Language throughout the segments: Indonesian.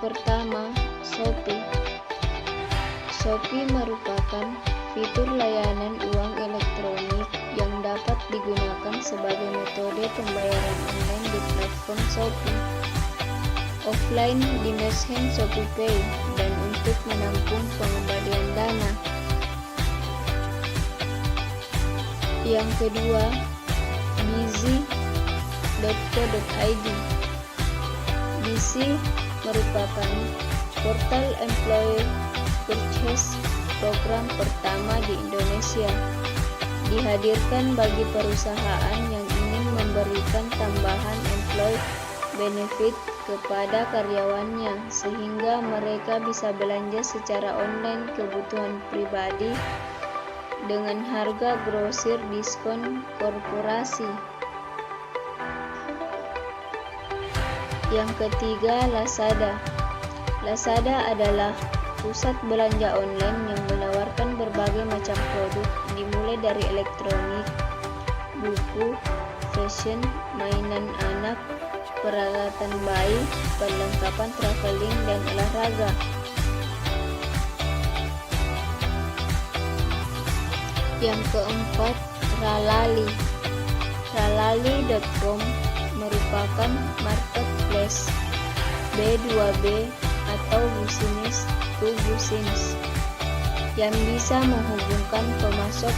pertama, Shopee. Shopee merupakan fitur layanan uang elektronik yang dapat digunakan sebagai metode pembayaran online di platform Shopee, offline di Merchant ShopeePay, dan untuk menampung pengembalian dana. Yang kedua, Bizzy.co.id. Bizzy merupakan portal employee purchase program pertama di Indonesia. Dihadirkan bagi perusahaan yang ingin memberikan tambahan employee benefit kepada karyawannya sehingga mereka bisa belanja secara online kebutuhan pribadi dengan harga grosir diskon korporasi. Yang ketiga, Lazada. Lazada adalah pusat belanja online yang menawarkan berbagai macam produk dimulai dari elektronik, buku, fashion, mainan anak, peralatan bayi, perlengkapan traveling, dan olahraga. Yang keempat, Ralali. Ralali.com merupakan marketplace B2B atau business to business yang bisa menghubungkan pemasok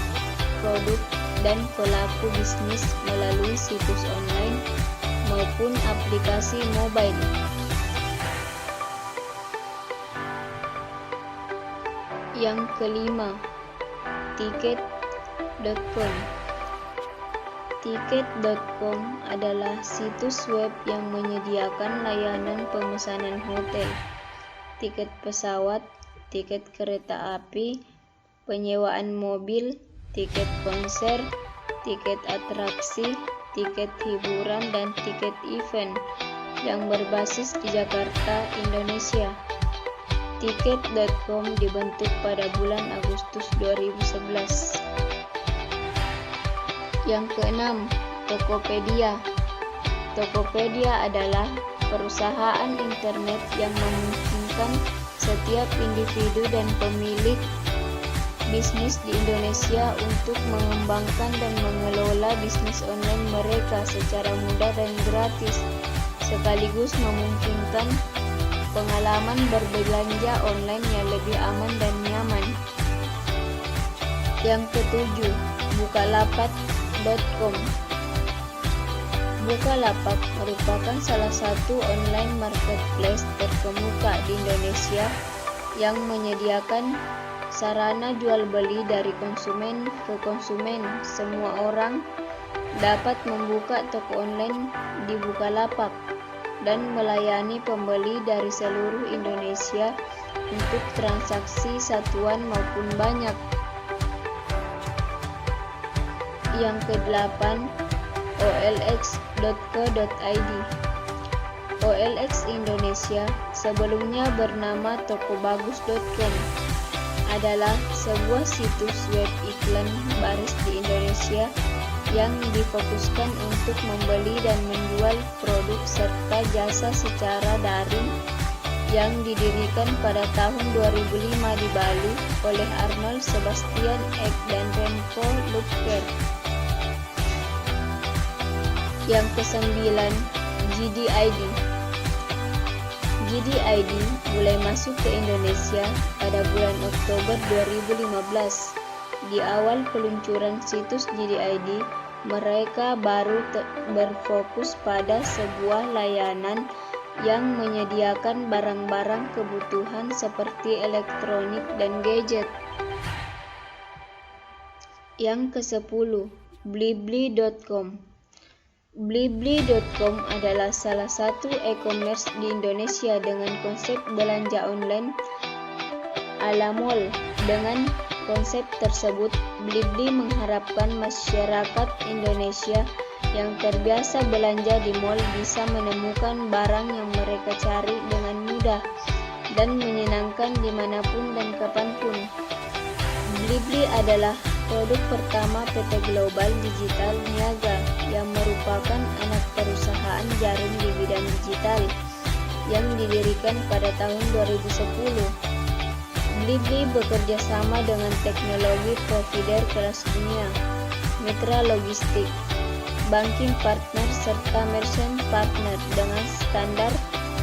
produk dan pelaku bisnis melalui situs online maupun aplikasi mobile. Yang kelima, Tiket.com. Tiket.com adalah situs web yang menyediakan layanan pemesanan hotel, tiket pesawat, tiket kereta api, penyewaan mobil, tiket konser, tiket atraksi, tiket hiburan, dan tiket event yang berbasis di Jakarta, Indonesia. Tiket.com dibentuk pada bulan Agustus 2011. Yang keenam, Tokopedia. Tokopedia adalah perusahaan internet yang memungkinkan setiap individu dan pemilik bisnis di Indonesia untuk mengembangkan dan mengelola bisnis online mereka secara mudah dan gratis, sekaligus memungkinkan pengalaman berbelanja online yang lebih aman dan nyaman. Yang ketujuh, Bukalapak.com. Bukalapak merupakan salah satu online marketplace terkemuka di Indonesia yang menyediakan sarana jual beli dari konsumen ke konsumen. Semua orang dapat membuka toko online di Bukalapak dan melayani pembeli dari seluruh Indonesia untuk transaksi satuan maupun banyak. Yang kedelapan, OLX.co.id. OLX Indonesia, sebelumnya bernama Tokobagus.com, adalah sebuah situs web iklan baris di Indonesia yang difokuskan untuk membeli dan menjual produk serta jasa secara daring yang didirikan pada tahun 2005 di Bali oleh Arnold Sebastian Eck dan Remco Luebker. Yang kesembilan, JD.id. JD.id mulai masuk ke Indonesia pada bulan Oktober 2015. Di awal peluncuran situs JD.id, mereka baru berfokus pada sebuah layanan yang menyediakan barang-barang kebutuhan seperti elektronik dan gadget. Yang ke-10, Blibli.com. Blibli.com adalah salah satu e-commerce di Indonesia dengan konsep belanja online ala mall. Dengan konsep tersebut, Blibli mengharapkan masyarakat Indonesia yang terbiasa belanja di mall bisa menemukan barang yang mereka cari dengan mudah dan menyenangkan dimanapun dan kapanpun. Blibli adalah produk pertama PT Global Digital Niaga yang merupakan anak perusahaan jaring di bidang digital. yang didirikan pada tahun 2010. Blibli bekerja sama dengan teknologi provider kelas dunia, mitra logistik, banking partner, serta merchant partner dengan standar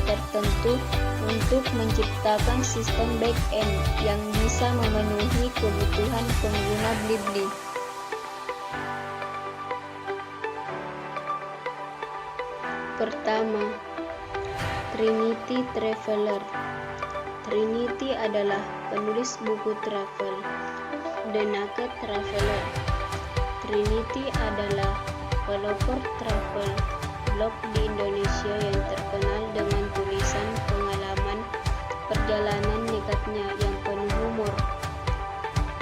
tertentu untuk menciptakan sistem back-end yang bisa memenuhi kebutuhan pengguna Blibli. Pertama, Trinity Traveler. Trinity adalah penulis buku travel, The Naked Traveler. Trinity adalah pelopor travel blog di Indonesia yang terkenal dengan tulisan pengalaman perjalanan nekatnya yang penuh humor.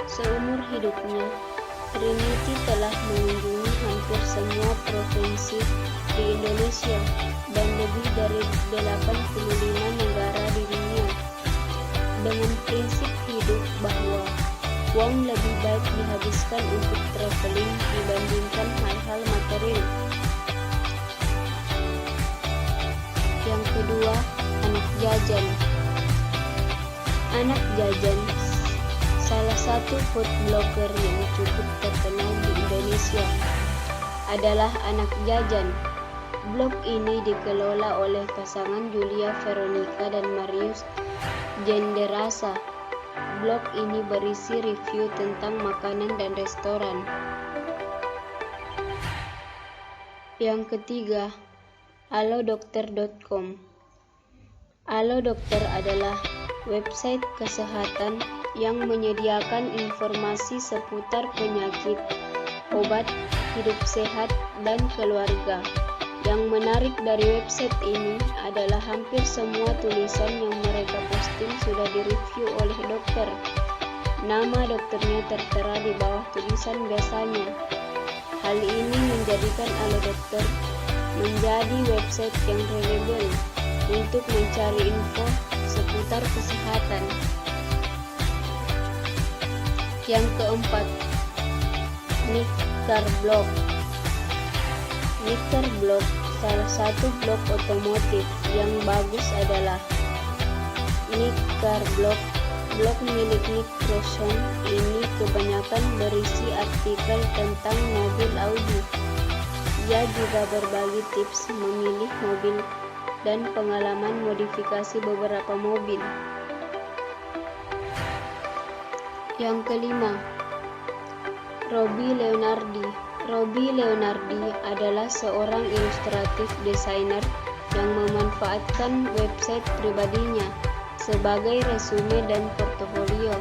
Seumur hidupnya, Trinity telah mengunjungi hampir semua provinsi di Indonesia dan lebih dari 85 negara di dunia, dengan prinsip hidup bahwa uang lebih baik dihabiskan untuk traveling dibandingkan hal-hal material. Yang kedua, Anak Jajan. Anak Jajan, salah satu food blogger yang cukup terkenal di Indonesia, adalah Anak Jajan. Blog ini dikelola oleh pasangan Julia Veronica dan Marius Jenderasa. Blog ini berisi review tentang makanan dan restoran. Yang ketiga, alodokter.com. Alodokter adalah website kesehatan yang menyediakan informasi seputar penyakit, obat, hidup sehat, dan keluarga. Yang menarik dari website ini adalah hampir semua tulisan yang mereka posting sudah direview oleh dokter. Nama dokternya tertera di bawah tulisan biasanya. Hal ini menjadikan Alodokter menjadi website yang reliable untuk mencari info seputar kesehatan. Yang keempat, Nickar.blog. Nickar.blog, salah satu blog otomotif yang bagus adalah Nickar.blog. Blog milik Nick Crosson ini kebanyakan berisi artikel tentang mobil Audi. Ia juga berbagi tips memilih mobil dan pengalaman modifikasi beberapa mobil. Yang kelima, Robby Leonardi. Robby Leonardi adalah seorang ilustratif desainer yang memanfaatkan website pribadinya sebagai resume dan portofolio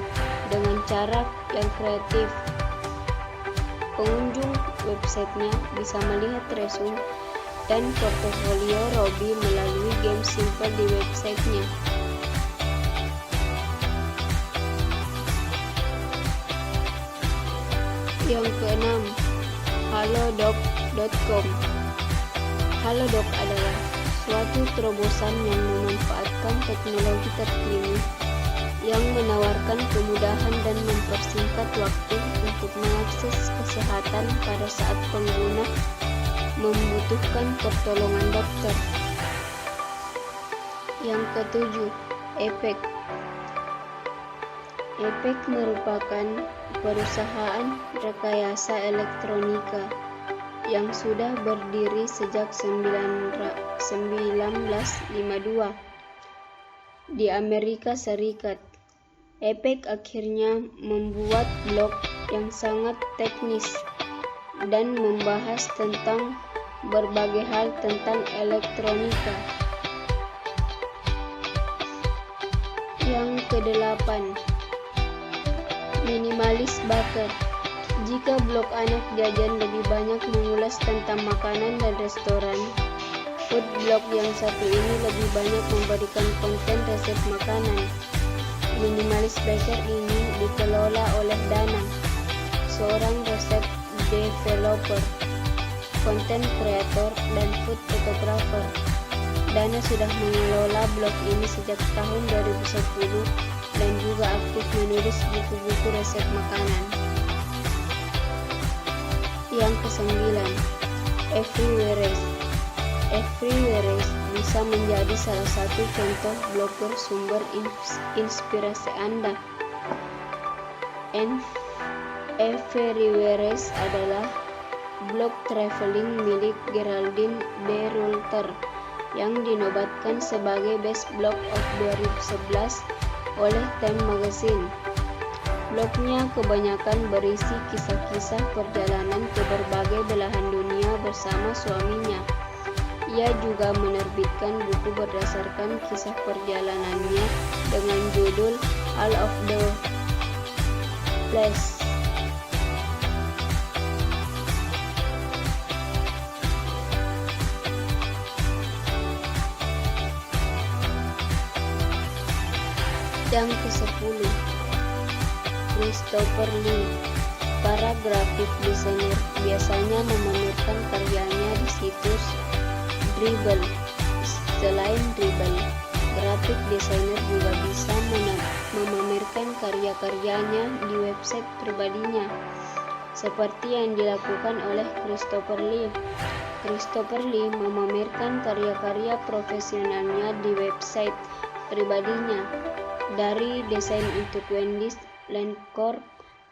dengan cara yang kreatif. Pengunjung websitenya bisa melihat resume dan portofolio Robby melalui game simple di websitenya. Yang keenam, halodoc.com. Halodoc adalah suatu terobosan yang memanfaatkan teknologi terkini yang menawarkan kemudahan dan mempersingkat waktu untuk mengakses kesehatan pada saat pengguna membutuhkan pertolongan dokter. Yang ketujuh, Epek. Epek merupakan perusahaan rekayasa elektronika yang sudah berdiri sejak 1952 di Amerika Serikat. Epek akhirnya membuat blog yang sangat teknis dan membahas tentang berbagai hal tentang elektronika. Yang kedelapan, Minimalis Baker. Jika blog Anak Jajan lebih banyak mengulas tentang makanan dan restoran, food blog yang satu ini lebih banyak memberikan konten resep makanan. Minimalis Baker ini dikelola oleh Dana, seorang resep developer, konten kreator, dan food photographer. Dana sudah mengelola blog ini sejak tahun 2010 dan juga aktif menulis buku-buku resep makanan. Yang kesembilan, Everywhere. Everywhere bisa menjadi salah satu contoh blogger sumber inspirasi Anda. Everywhere adalah blog traveling milik Geraldine de Ruyter yang dinobatkan sebagai Best Blog of 2011 oleh Time Magazine. Blognya kebanyakan berisi kisah-kisah perjalanan ke berbagai belahan dunia bersama suaminya. Ia juga menerbitkan buku berdasarkan kisah perjalanannya dengan judul All of the Place. Yang ke-10, Christopher Lee. Para graphic designer biasanya memamerkan karyanya di situs Dribbble. Selain Dribbble, graphic designer juga bisa memamerkan karya-karyanya di website pribadinya, seperti yang dilakukan oleh Christopher Lee. Christopher Lee memamerkan karya-karya profesionalnya di website pribadinya, dari desain untuk Wendy's, Landcorp,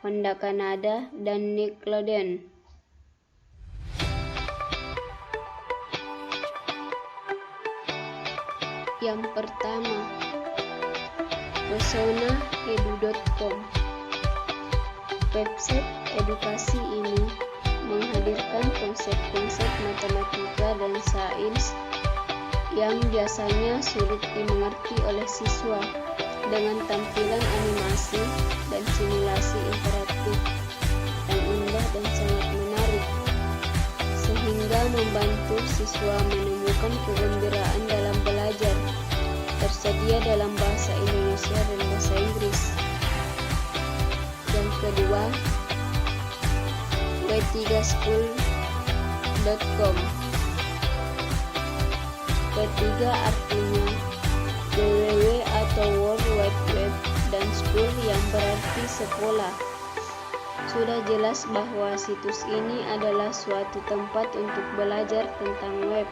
Honda Kanada, dan Nickelodeon. Yang pertama, PesonaEdu.com. Website edukasi ini menghadirkan konsep-konsep matematika dan sains yang biasanya sulit dimengerti oleh siswa, dengan tampilan animasi dan simulasi interaktif yang indah dan sangat menarik, sehingga membantu siswa menemukan kegembiraan dalam belajar. Tersedia dalam bahasa Indonesia dan bahasa Inggris. Yang kedua, w3school.com. Ketiga artinya www atau World Wide Web, dan school yang berarti sekolah. Sudah jelas bahwa situs ini adalah suatu tempat untuk belajar tentang web.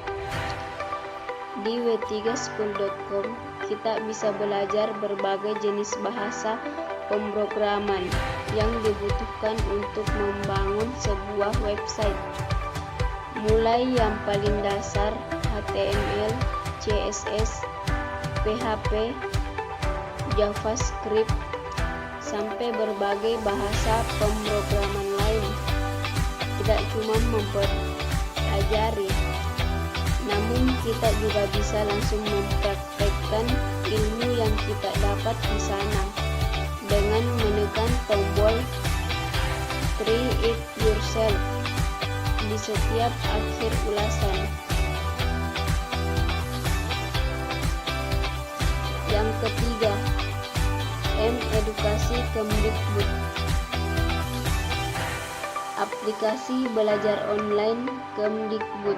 Di w3school.com kita bisa belajar berbagai jenis bahasa pemrograman yang dibutuhkan untuk membangun sebuah website, mulai yang paling dasar HTML, CSS, PHP, JavaScript, sampai berbagai bahasa pemrograman lain. Tidak cuma mempelajari, namun kita juga bisa langsung mempraktekkan ilmu yang kita dapat di sana dengan menekan tombol Try It Yourself di setiap akhir ulasan. Yang ketiga, Edukasi Kemdikbud. Aplikasi belajar online Kemdikbud.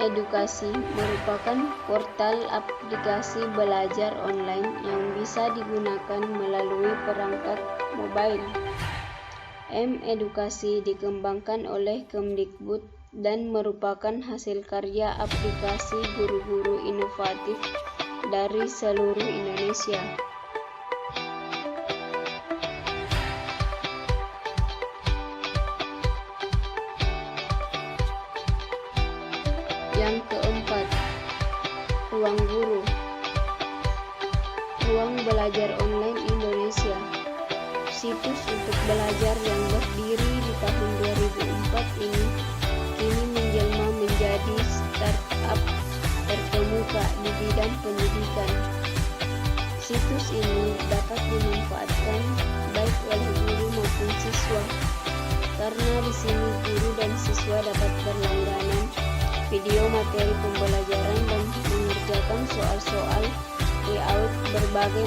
Edukasi merupakan portal aplikasi belajar online yang bisa digunakan melalui perangkat mobile. Edukasi dikembangkan oleh Kemdikbud dan merupakan hasil karya aplikasi guru-guru inovatif dari seluruh Indonesia. Yang keempat, Ruang Guru. Ruang Belajar Online Indonesia. Situs untuk belajar yang berdiri di tahun 2004 ini kini menjelma menjadi startup terkemuka di bidang pendidikan. Situs ini dapat dimanfaatkan baik oleh guru maupun siswa, karena di sini guru dan siswa dapat berlangganan video materi pembelajaran dan mengerjakan soal-soal layout berbagai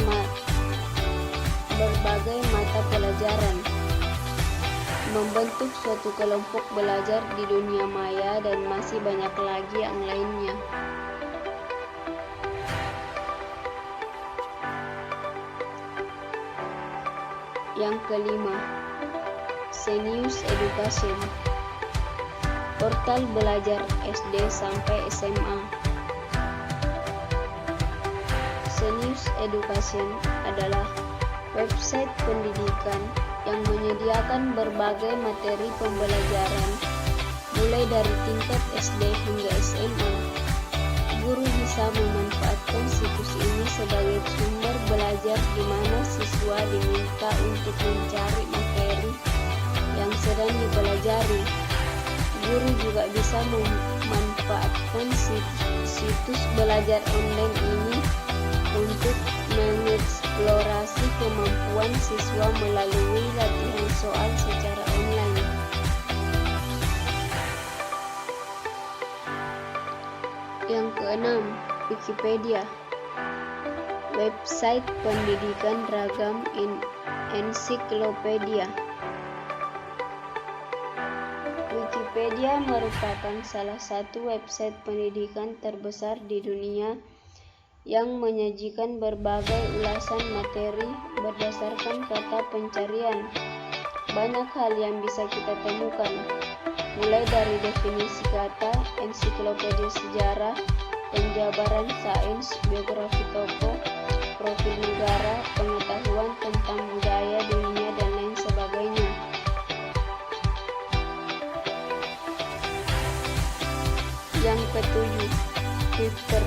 mata pelajaran, membentuk suatu kelompok belajar di dunia maya, dan masih banyak lagi yang lainnya. Yang kelima, Xenius Education. portal belajar SD sampai SMA. Xenius Education adalah website pendidikan yang menyediakan berbagai materi pembelajaran mulai dari tingkat SD hingga SMA. Guru bisa memanfaatkan situs ini sebagai sumber belajar di mana siswa diminta untuk mencari materi yang sedang dipelajari. Guru juga bisa memanfaatkan situs belajar online ini untuk mengeksplorasi kemampuan siswa melalui latihan soal secara online. Yang keenam, Wikipedia. Website pendidikan ragam ensiklopedia. Wikipedia merupakan salah satu website pendidikan terbesar di dunia yang menyajikan berbagai ulasan materi berdasarkan kata pencarian. Banyak hal yang bisa kita temukan, mulai dari definisi kata, ensiklopedia sejarah, penjabaran sains, biografi tokoh, profil negara, pengetahuan tentang budaya dunia, dan lain sebagainya. Yang ketujuh, Twitter.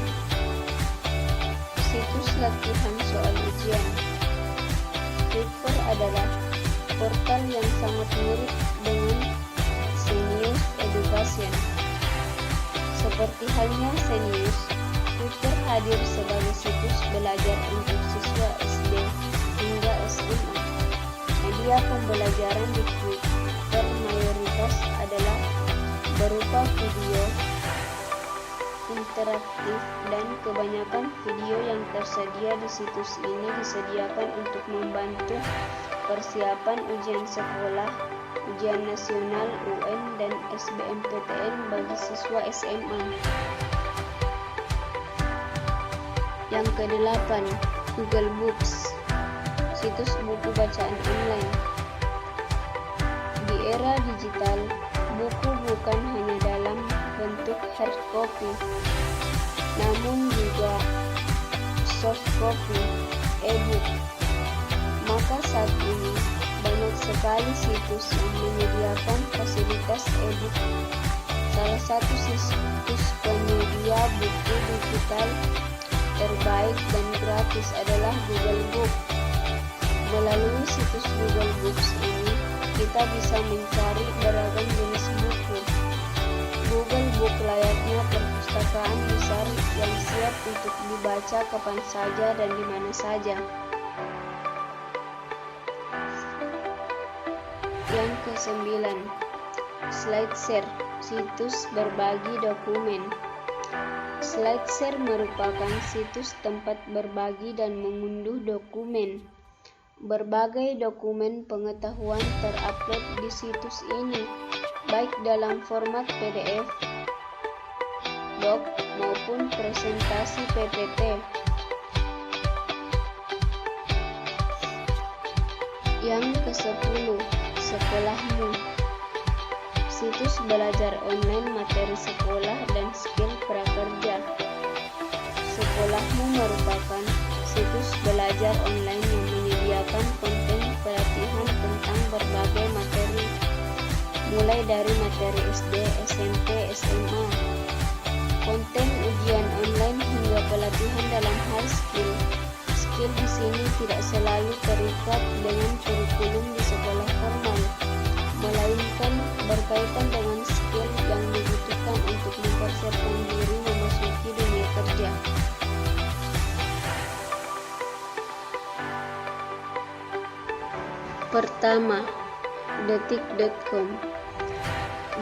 Situs latihan soal ujian. Twitter adalah portal yang sangat mirip dengan Xenius Education. Seperti halnya Xenius, Twitter hadir sebagai situs belajar untuk siswa SD hingga SMA. Media pembelajaran di Twitter mayoritas adalah berupa video interaktif, dan kebanyakan video yang tersedia di situs ini disediakan untuk membantu persiapan ujian sekolah, ujian nasional, UN, dan SBMPTN bagi siswa SMA. Yang kedelapan, Google Books. Situs buku bacaan online. Di era digital, buku bukan hanya dalam bentuk hard copy, namun juga soft copy, e-book. Maka saat ini banyak sekali situs yang menyediakan fasilitas e-book. Salah satu situs penyedia buku digital terbaik dan gratis adalah Google Book. Melalui situs Google Books ini, kita bisa mencari beragam jenis buku. Google Book layaknya perpustakaan besar yang siap untuk dibaca kapan saja dan di mana saja. Yang kesembilan, SlideShare, situs berbagi dokumen. SlideShare merupakan situs tempat berbagi dan mengunduh dokumen. Berbagai dokumen pengetahuan terupload di situs ini, baik dalam format PDF, doc, maupun presentasi PPT. Yang ke-10, Sekolahmu. Situs belajar online materi sekolah dan skill prakerja. Sekolahmu merupakan situs belajar online yang menyediakan konten pelatihan tentang berbagai materi, mulai dari materi SD, SMP, SMA, konten ujian online hingga pelatihan dalam hal skill. Skill di sini tidak selalu terikat dengan kurikulum di sekolah formal, melainkan berkaitan dengan skill yang dibutuhkan untuk mempersiapkan diri memasuki dunia kerja. Pertama, detik.com.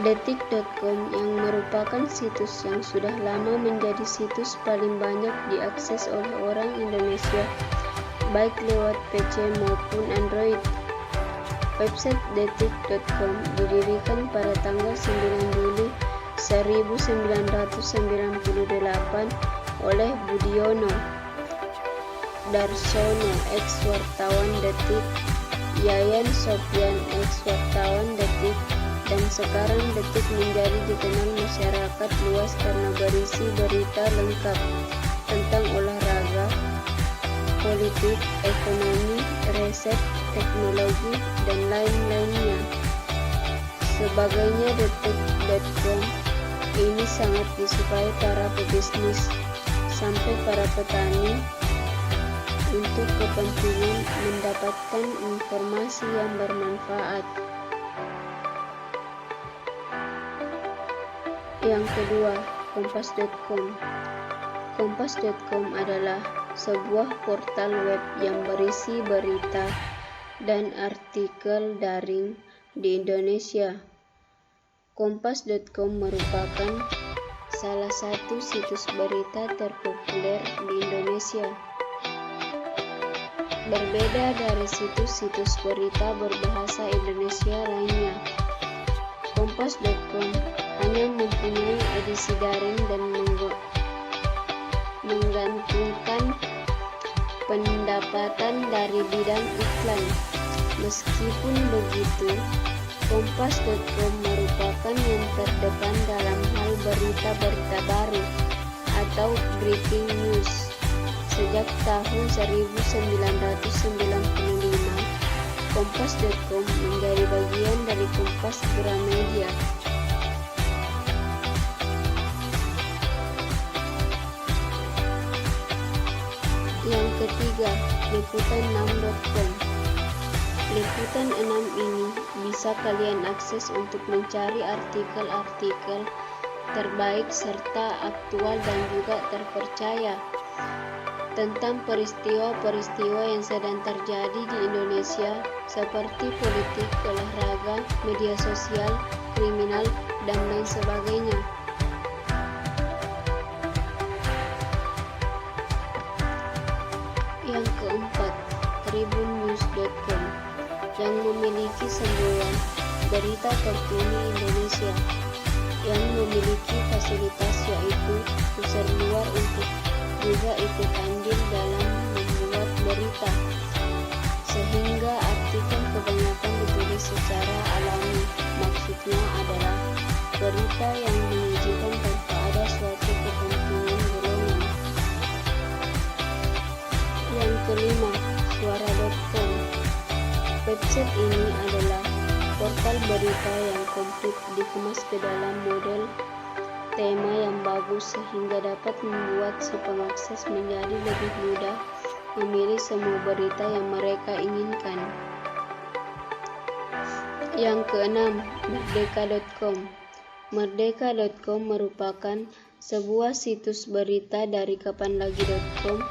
Detik.com yang merupakan situs yang sudah lama menjadi situs paling banyak diakses oleh orang Indonesia, baik lewat PC maupun Android. Website detik.com didirikan pada tanggal 9 Juli 1998 oleh Budiono Darsono, ex-wartawan Detik, Yayan Sopyan, ex-wartawan Detik, dan sekarang Detik menjadi dikenal masyarakat luas karena berisi berita lengkap tentang olahraga, politik, ekonomi, riset, teknologi, dan lain-lainnya. Sebagainya, Detik.com ini sangat disukai para pebisnis sampai para petani untuk kepentingan mendapatkan informasi yang bermanfaat. Yang kedua, Kompas.com. Kompas.com adalah sebuah portal web yang berisi berita dan artikel daring di Indonesia. Kompas.com merupakan salah satu situs berita terpopuler di Indonesia. Berbeda dari situs-situs berita berbahasa Indonesia lainnya, Kompas.com hanya mempunyai edisi daring dan menggantungkan pendapatan dari bidang iklan. Meskipun begitu, Kompas.com merupakan yang terdepan dalam hal berita-berita baru atau breaking news. Sejak tahun 1995, Kompas.com menjadi bagian dari Kompas Gramedia. Yang ketiga, Liputan6.com. Liputan 6 ini bisa kalian akses untuk mencari artikel-artikel terbaik serta aktual dan juga terpercaya tentang peristiwa-peristiwa yang sedang terjadi di Indonesia seperti politik, olahraga, media sosial, kriminal, dan lain sebagainya. Yang keempat, Tribunnews.com yang memiliki semboyan berita terkini Indonesia yang memiliki fasilitas yaitu user luar untuk juga ikut andil dalam membuat berita, sehingga artikel kebanyakan ditulis secara alami. Maksudnya adalah berita yang menyajikan tanpa ada suatu kepentingan golongan. Yang kelima, Suara.com. Website ini adalah portal berita yang komplit dikemas ke dalam model tema yang bagus sehingga dapat membuat si pengakses menjadi lebih mudah memilih semua berita yang mereka inginkan. Yang keenam, Merdeka.com. Merdeka.com merupakan sebuah situs berita dari kapanlagi.com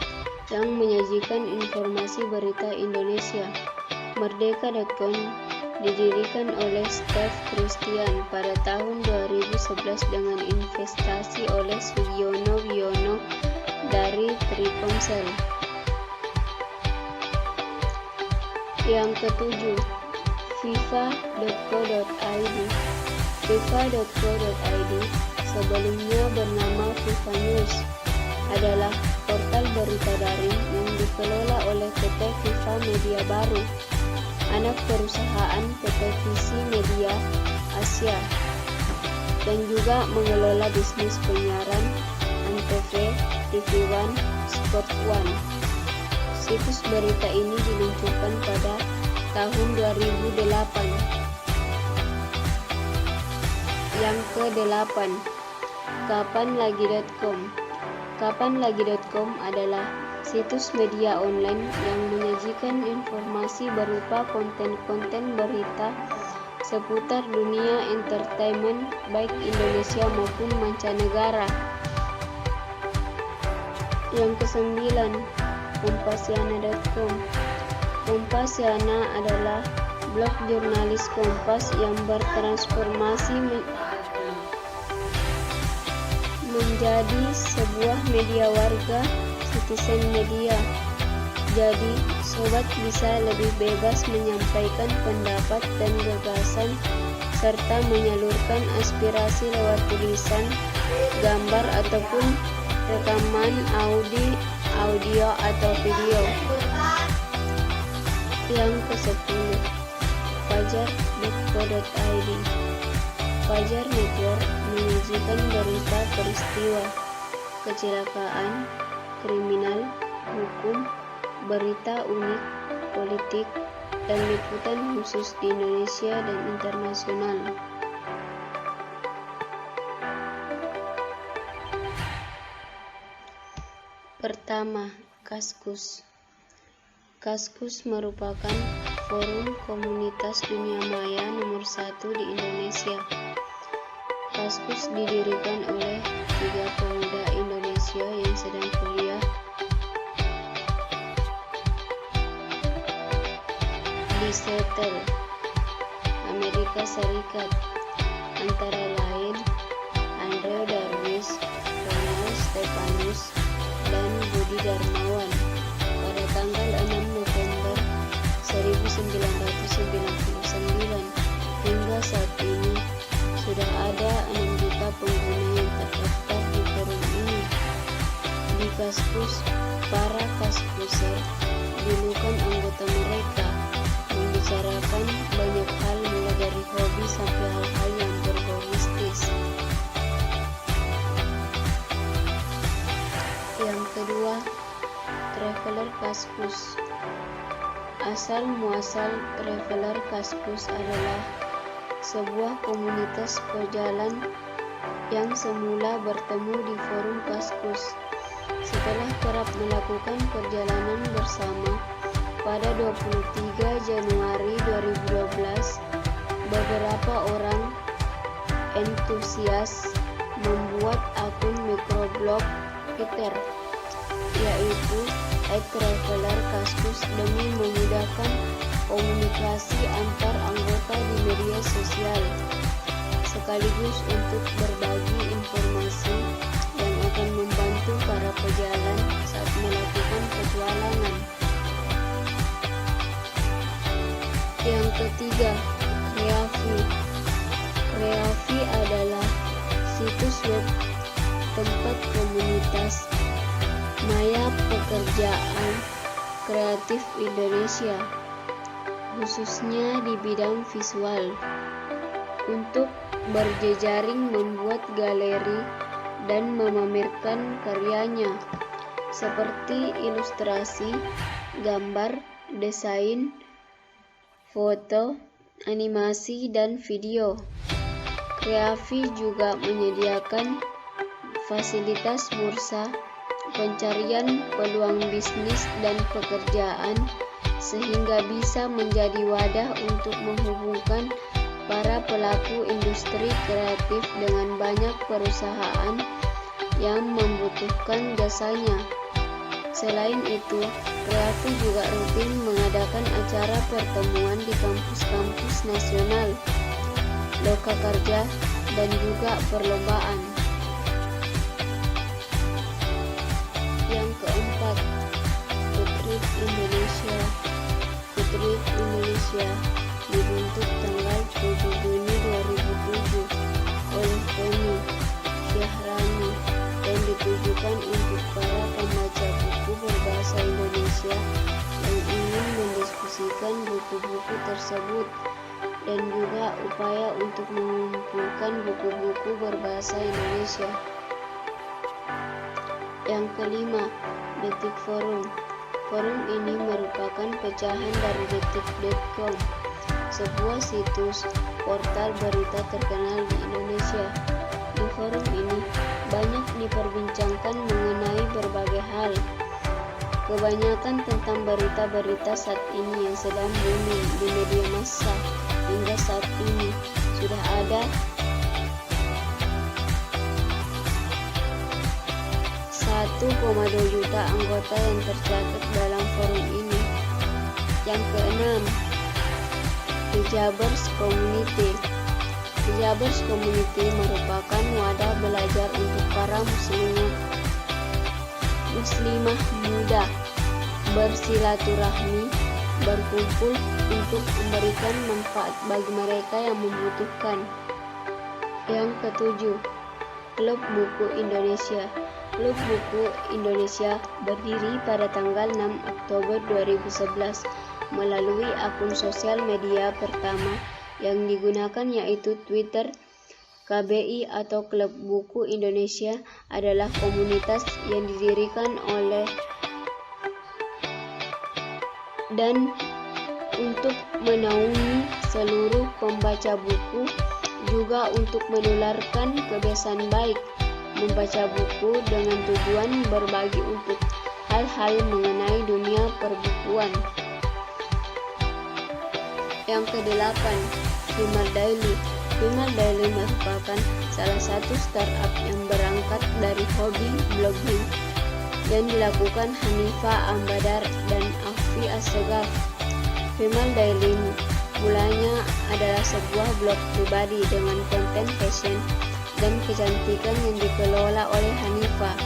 yang menyajikan informasi berita Indonesia. Merdeka.com didirikan oleh Steve Christian pada tahun 2011 dengan investasi oleh Sugiono Wiono dari Telkomsel. Yang ketujuh, FIFA.co.id. FIFA.co.id sebelumnya bernama FIFA News adalah portal berita daring yang dikelola oleh PT FIFA Media Baru, anak perusahaan PT Visi Media Asia, dan juga mengelola bisnis penyiaran Antv, TV One, Sport One. Situs berita ini diluncurkan pada tahun 2008. Yang ke-8, Kapanlagi.com. Kapanlagi.com adalah situs media online yang menyajikan informasi berupa konten-konten berita seputar dunia entertainment baik Indonesia maupun mancanegara. Yang ke-9, Kompasiana.com. Kompasiana adalah blog jurnalis Kompas yang bertransformasi menjadi sebuah media warga, citizen media. Jadi, sobat bisa lebih bebas menyampaikan pendapat dan gagasan serta menyalurkan aspirasi lewat tulisan, gambar ataupun rekaman audio atau video. Yang ke-10, fajar.co.id. Fajar Network menyajikan berita peristiwa, kecelakaan, kriminal, hukum, berita unik, politik, dan liputan khusus di Indonesia dan internasional. Pertama, Kaskus. Kaskus merupakan forum komunitas dunia maya nomor 1 di Indonesia. Kaskus didirikan oleh 3 pemuda Indonesia yang sedang kuliah di Seattle, Amerika Serikat, antara lain Andrew Darwish, Ronald Stefanus, dan Budi Darmawan. Pada tanggal 6 November 1999 hingga saat ini sudah ada 6 juta pengguna yang terdaftar di forum ini. Di Kaskus, para Kaskuser dulukan anggota mereka membicarakan banyak hal mulai dari hobi sampai hal-hal yang berbau-mistis. Yang kedua, Traveler Kaskus. Asal muasal Traveler Kaskus adalah sebuah komunitas pejalan yang semula bertemu di forum Kaskus. Setelah kerap melakukan perjalanan bersama, pada 23 Januari 2012, beberapa orang entusias membuat akun microblog Twitter, yaitu @traveler Kaskus, demi memudahkan komunikasi antar anggota di media sosial, sekaligus untuk berbagi informasi yang akan membantu para pejalan saat melakukan petualangan. Yang ketiga, Kreafi. Kreafi adalah situs web tempat komunitas maya pekerjaan kreatif Indonesia, khususnya di bidang visual, untuk berjejaring membuat galeri dan memamerkan karyanya, seperti ilustrasi, gambar, desain, foto, animasi, dan video. Kreafi juga menyediakan fasilitas bursa, pencarian peluang bisnis dan pekerjaan, sehingga bisa menjadi wadah untuk menghubungkan para pelaku industri kreatif dengan banyak perusahaan yang membutuhkan jasanya. Selain itu, Kreafi juga rutin mengadakan acara pertemuan di kampus-kampus nasional, lokakarja, dan juga perlombaan. Yang keempat, Putrid Indonesia. Putrid Indonesia dibentuk tanggal 7 Juni 2007 oleh Feni Syahrani dan ditujukan untuk para pembaca buku berbahasa Indonesia yang ingin mendiskusikan buku-buku tersebut, dan juga upaya untuk mengumpulkan buku-buku berbahasa Indonesia. Yang kelima, Detik Forum. Forum ini merupakan pecahan dari detik.com, sebuah situs portal berita terkenal di Indonesia. Di forum ini banyak diperbincangkan mengenai berbagai hal, kebanyakan tentang berita-berita saat ini yang sedang booming di media massa. Hingga saat ini sudah ada 1,2 juta anggota yang tercatat dalam forum ini. Yang keenam, Hijabers Community. Hijabers Community merupakan wadah belajar untuk para muslimah muda bersilaturahmi, berkumpul untuk memberikan manfaat bagi mereka yang membutuhkan. Yang ketujuh, Klub Buku Indonesia. Klub Buku Indonesia berdiri pada tanggal 6 Oktober 2011 melalui akun sosial media pertama yang digunakan yaitu Twitter. KBI atau Klub Buku Indonesia adalah komunitas yang didirikan oleh dan untuk menaungi seluruh pembaca buku, juga untuk menularkan kebiasaan baik membaca buku dengan tujuan berbagi untuk hal-hal mengenai dunia perbukuan. Yang ke-8, Female Daily. Female Daily merupakan salah satu startup yang berangkat dari hobi blogging yang dilakukan Hanifah Ambadar dan Afi Assegaf. Female Daily mulanya adalah sebuah blog pribadi dengan konten fashion dan kecantikan yang dikelola oleh Hanifah.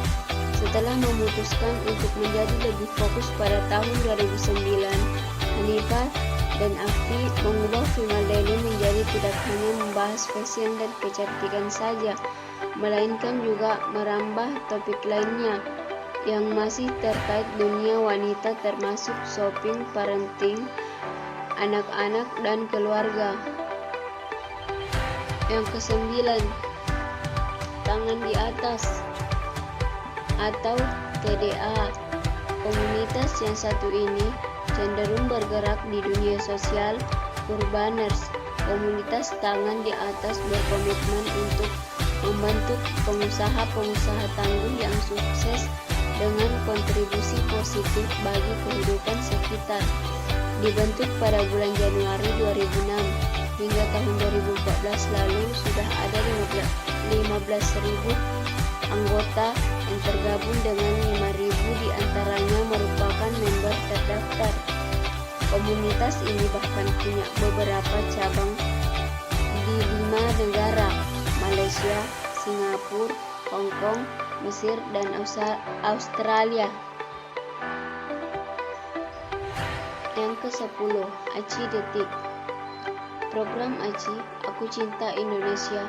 Setelah memutuskan untuk menjadi lebih fokus pada tahun 2009, Hanifah dan Afi mengubah Female Daily menjadi tidak hanya membahas fashion dan kecantikan saja, melainkan juga merambah topik lainnya yang masih terkait dunia wanita termasuk shopping, parenting, anak-anak, dan keluarga. Yang ke-9, Tangan di Atas atau TDA. Komunitas yang satu ini cenderung bergerak di dunia sosial urbaners. Komunitas Tangan di Atas berkomitmen untuk membentuk pengusaha-pengusaha tangguh yang sukses dengan kontribusi positif bagi kehidupan sekitar. Dibentuk pada bulan Januari 2006, hingga tahun 2014 lalu sudah ada 15.000 anggota yang tergabung dengan 5.000 diantaranya merupakan member terdaftar. Komunitas ini bahkan punya beberapa cabang di 5 negara, Malaysia, Singapura, Hong Kong, Mesir, dan Australia. Yang ke-10, Aci Detik. Program Aci, Aku Cinta Indonesia,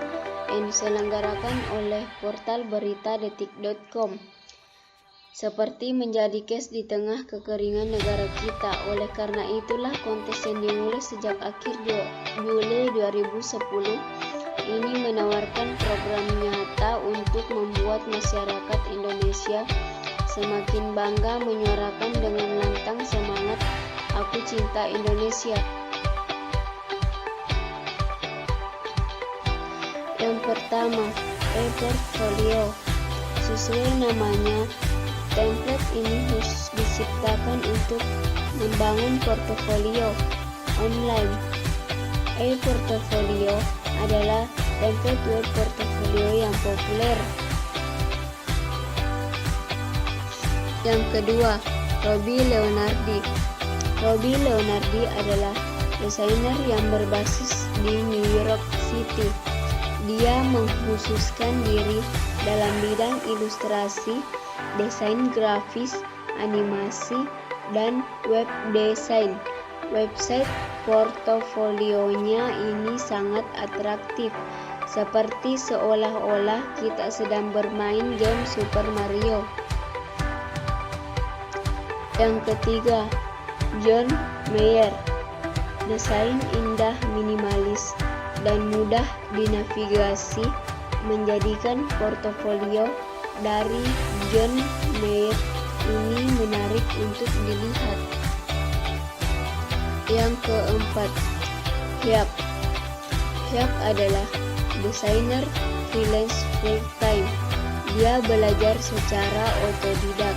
yang diselenggarakan oleh portal berita detik.com. Seperti menjadi case di tengah kekeringan negara kita. Oleh karena itulah kontes yang dimulai sejak akhir Juli 2010 ini menawarkan program nyata untuk membuat masyarakat Indonesia semakin bangga menyuarakan dengan lantang semangat Aku Cinta Indonesia. Yang pertama, e-portfolio. Sesuai namanya, template ini khusus diciptakan untuk membangun portofolio online. E-portfolio adalah template web portfolio yang populer. Yang kedua, Robby Leonardi. Robby Leonardi adalah desainer yang berbasis di New York City. Dia mengkhususkan diri dalam bidang ilustrasi, desain grafis, animasi, dan web desain. Website portofolionya ini sangat atraktif, seperti seolah-olah kita sedang bermain game Super Mario. Yang ketiga, John Mayer. Desain indah, minimalis, dan mudah dinavigasi menjadikan portofolio dari John Mayer ini menarik untuk dilihat. Yang keempat, Hyap. Hyap adalah desainer freelance full-time. Dia belajar secara otodidak,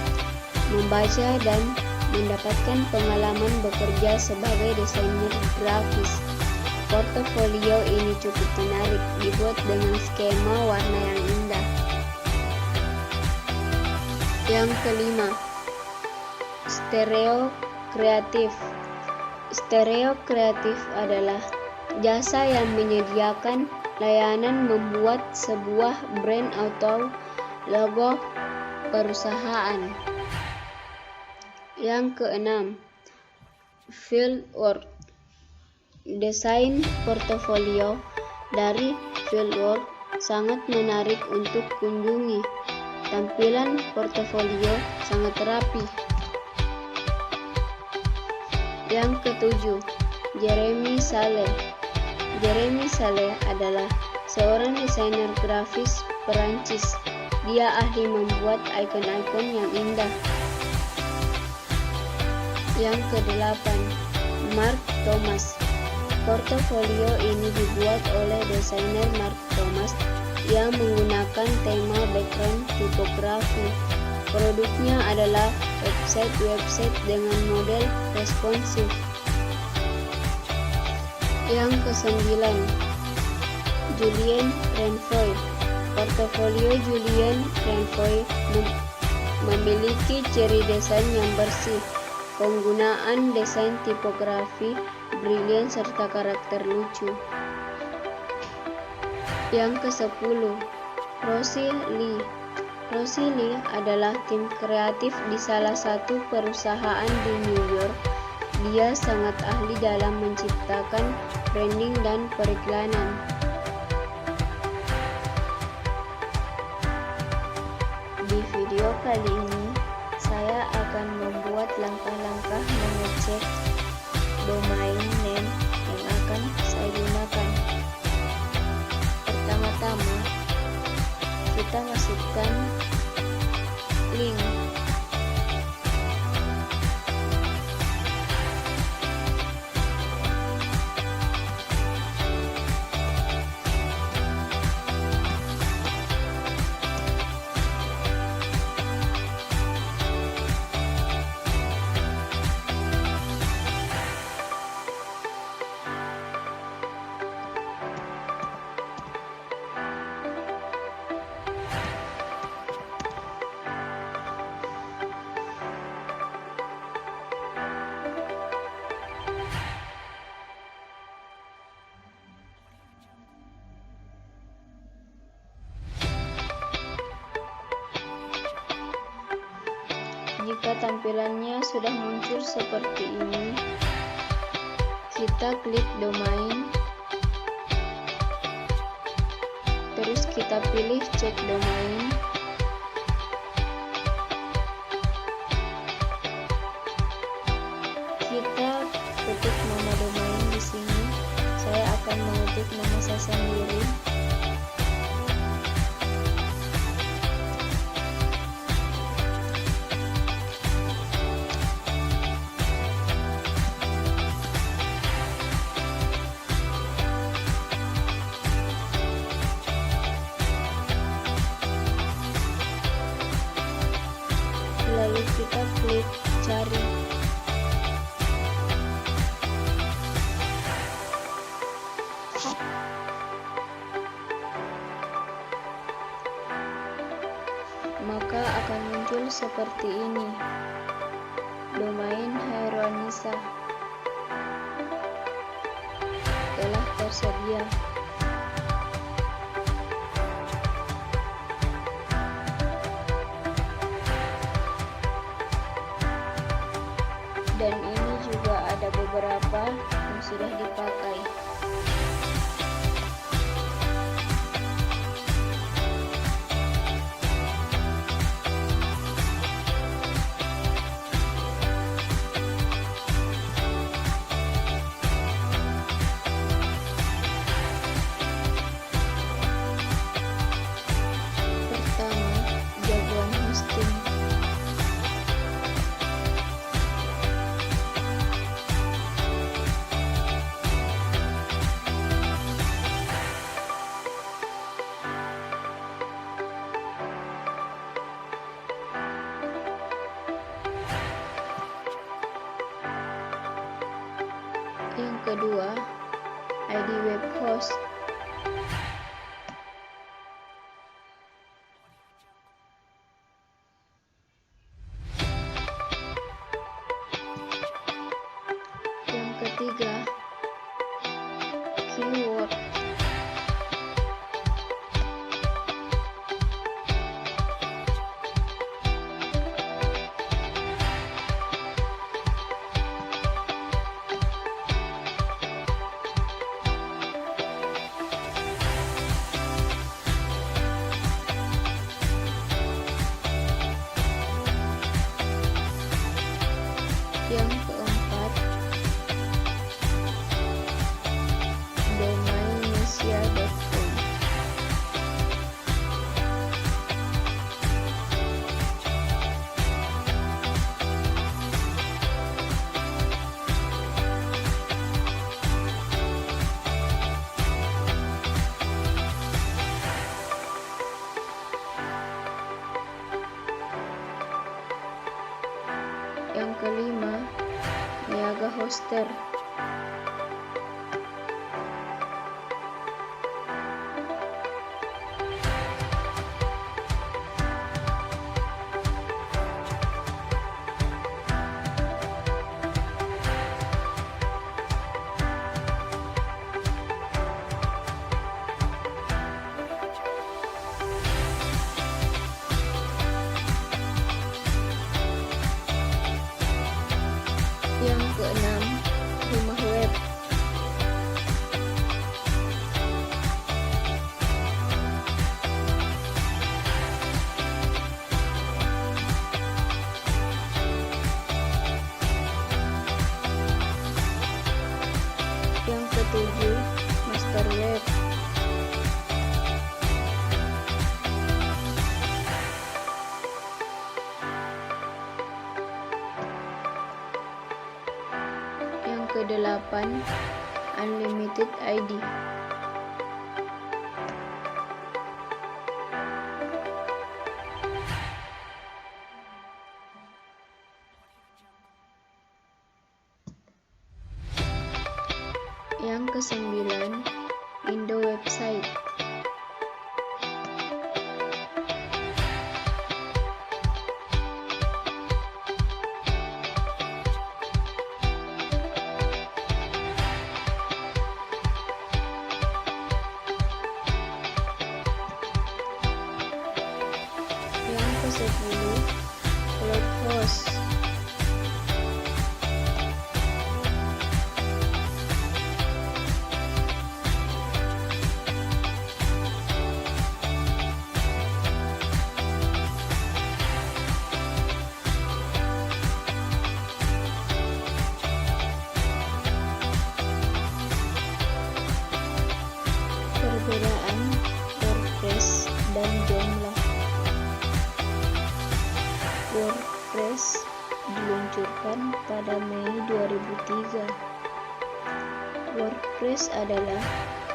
membaca dan mendapatkan pengalaman bekerja sebagai desainer grafis. Portofolio ini cukup menarik, dibuat dengan skema warna yang indah. Yang kelima, Stereo Kreatif. Stereo Kreatif adalah jasa yang menyediakan layanan membuat sebuah brand atau logo perusahaan. Yang keenam, Fieldwork. Desain portofolio dari Fieldwork sangat menarik untuk kunjungi. Tampilan portofolio sangat rapi. Yang ketujuh, Jeremy Saleh. Jeremy Saleh adalah seorang desainer grafis Perancis. Dia ahli membuat ikon-ikon yang indah. Yang kedelapan, Mark Thomas. Portofolio ini dibuat oleh desainer Mark Thomas yang menggunakan tema background tipografi. Produknya adalah website dengan model responsif. Yang kesembilan, Julien Renfoy. Portofolio Julien Renfoy memiliki ciri desain yang bersih, penggunaan desain tipografi brilian serta karakter lucu. Yang ke-10, Rosie Lee. Rosie Lee adalah tim kreatif di salah satu perusahaan di New York. Dia sangat ahli dalam menciptakan branding dan periklanan. Di video kali ini, saya akan membuat langkah-langkah mengecek domain name yang akan saya gunakan. Pertama-tama, kita masukkan link. Jika tampilannya sudah muncul seperti ini, kita klik domain, terus kita pilih cek domain. Kita ketik nama domain di sini. Saya akan mengetik nama saya sendiri. Lalu kita klik cari. Maka akan muncul seperti ini. Domain Hairunisa telah tersedia. Dan ini juga ada beberapa yang sudah dipakai. Pertama, jagoan hosting. Yang kedua, ID web host. Yang ketiga, keyword. Yang keempat, Niaga Hoster. Yang keenam, rumah web. Yang ketujuh, master web. Yang kedelapan, unlimited ID. Yang kesembilan, Indo website. Yang ke-10, Cloudhost. Perbedaan WordPress dan Joomla. WordPress diluncurkan pada Mei 2003. WordPress adalah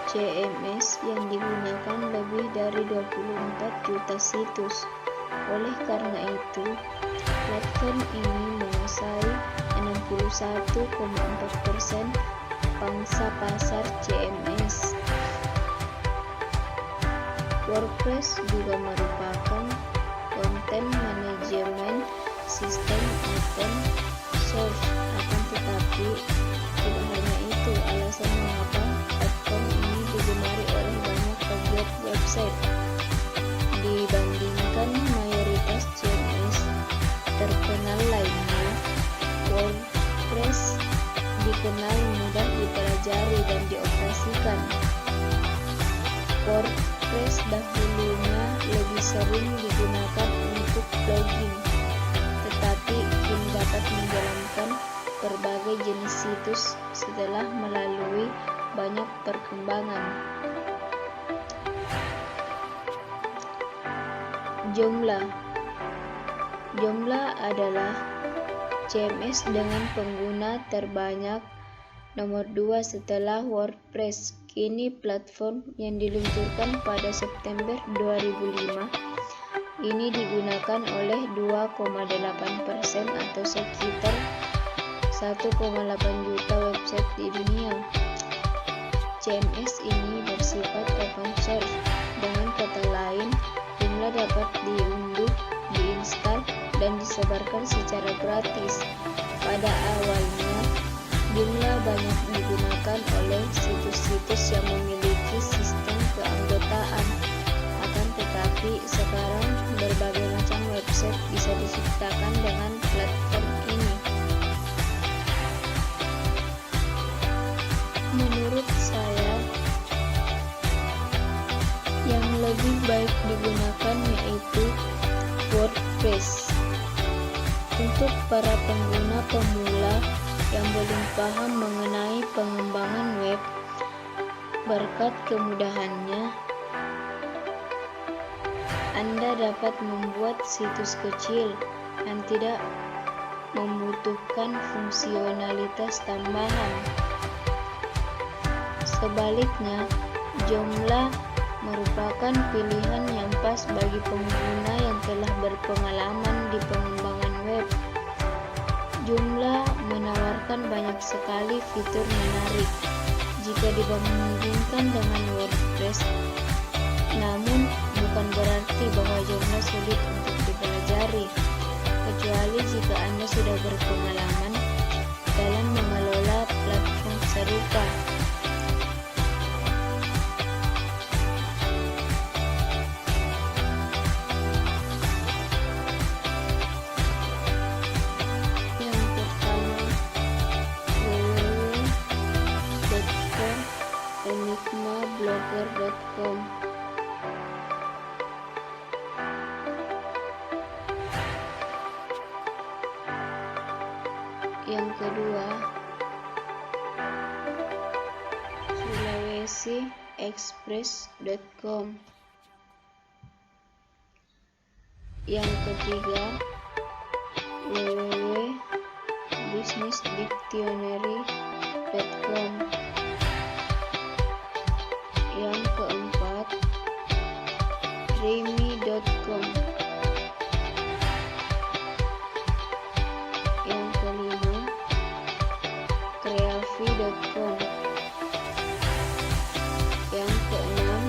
CMS yang digunakan lebih dari 24 juta situs. Oleh karena itu, platform ini menguasai 61,4% pangsa pasar CMS. WordPress juga merupakan konten manajemen sistem open source. Akan tetapi, tidak hanya itu alasan mengapa platform ini digemari oleh banyak pegiat website dibandingkan mayoritas CMS terkenal lainnya. WordPress dikenal mudah dipelajari dan dioperasikan. WordPress dahulunya lebih sering digunakan untuk blogging, tetapi kini dapat menjalankan berbagai jenis situs setelah melalui banyak perkembangan. Joomla. Joomla adalah CMS dengan pengguna terbanyak nomor 2 setelah WordPress. Kini platform yang diluncurkan pada September 2005 ini digunakan oleh 2,8% atau sekitar 1,8 juta website di dunia. CMS ini bersifat open source. Dengan kata lain, Joomla dapat diunduh, diinstal, dan disebarkan secara gratis. Pada awalnya, Joomla banyak digunakan oleh situs-situs yang memiliki sistem keanggotaan. Akan tetapi, sekarang berbagai macam website bisa diciptakan dengan platform ini. Menurut saya, yang lebih baik digunakan yaitu WordPress. Untuk para pengguna pemula yang belum paham mengenai pengembangan web, berkat kemudahannya, Anda dapat membuat situs kecil yang tidak membutuhkan fungsionalitas tambahan. Sebaliknya, Joomla merupakan pilihan yang pas bagi pengguna yang telah berpengalaman di pengembangan web. Joomla menawarkan banyak sekali fitur menarik jika dibandingkan dengan WordPress. Namun, bukan berarti bahwa Joomla sulit untuk dipelajari, kecuali jika Anda sudah berpengalaman dalam mengelola platform serupa. Yang pertama, www.enigmablogger.com. Yang kedua, sulawesiexpress.com. Yang ketiga, www.businessdictionary.com. Yang keempat, remi.com. Yang kelima, creavi.com. Yang keenam,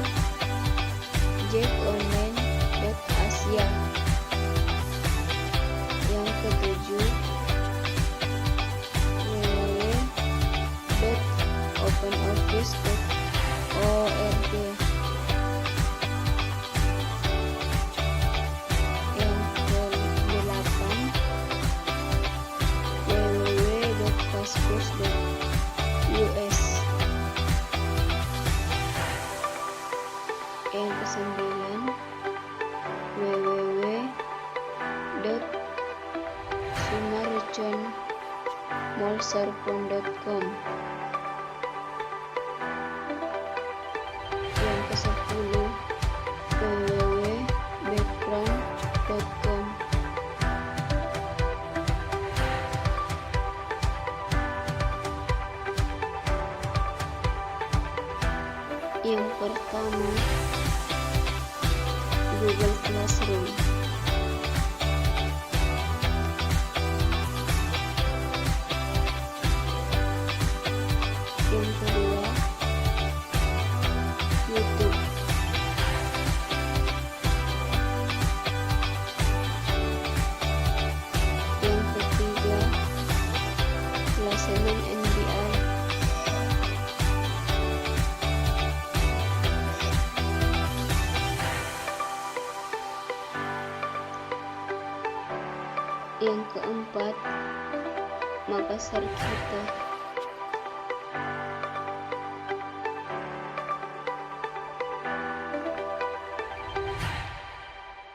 jackonline.asia. Yang ketujuh, www.openoffice.org. Yang kedelapan, www.kaskus.us. Yang kesembilan, www.sumarconmolserpon.com. Yang kesepuluh, www.background.com. Yang pertama, Google Classroom. Yang kedua, YouTube. Yang ketiga, Classroom NBI. Yang keempat, Makassar Kita.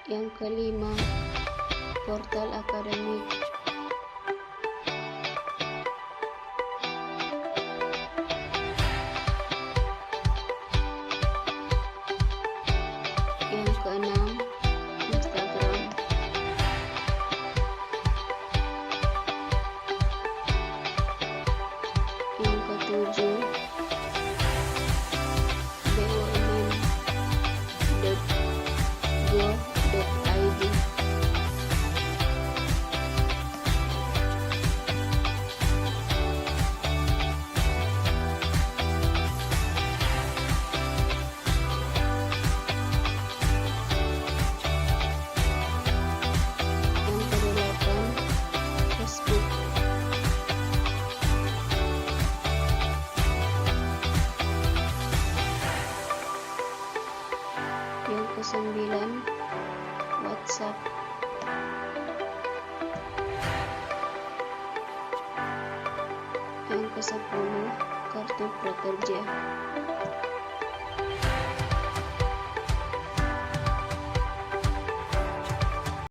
Yang kelima, portal akademik. Yang keenam, Instagram. Yang ketujuh, bumn.go.id. Yang kedelapan, Facebook. Yang kesembilan, WhatsApp. Yang kesepuluh, Kartu Prakerja.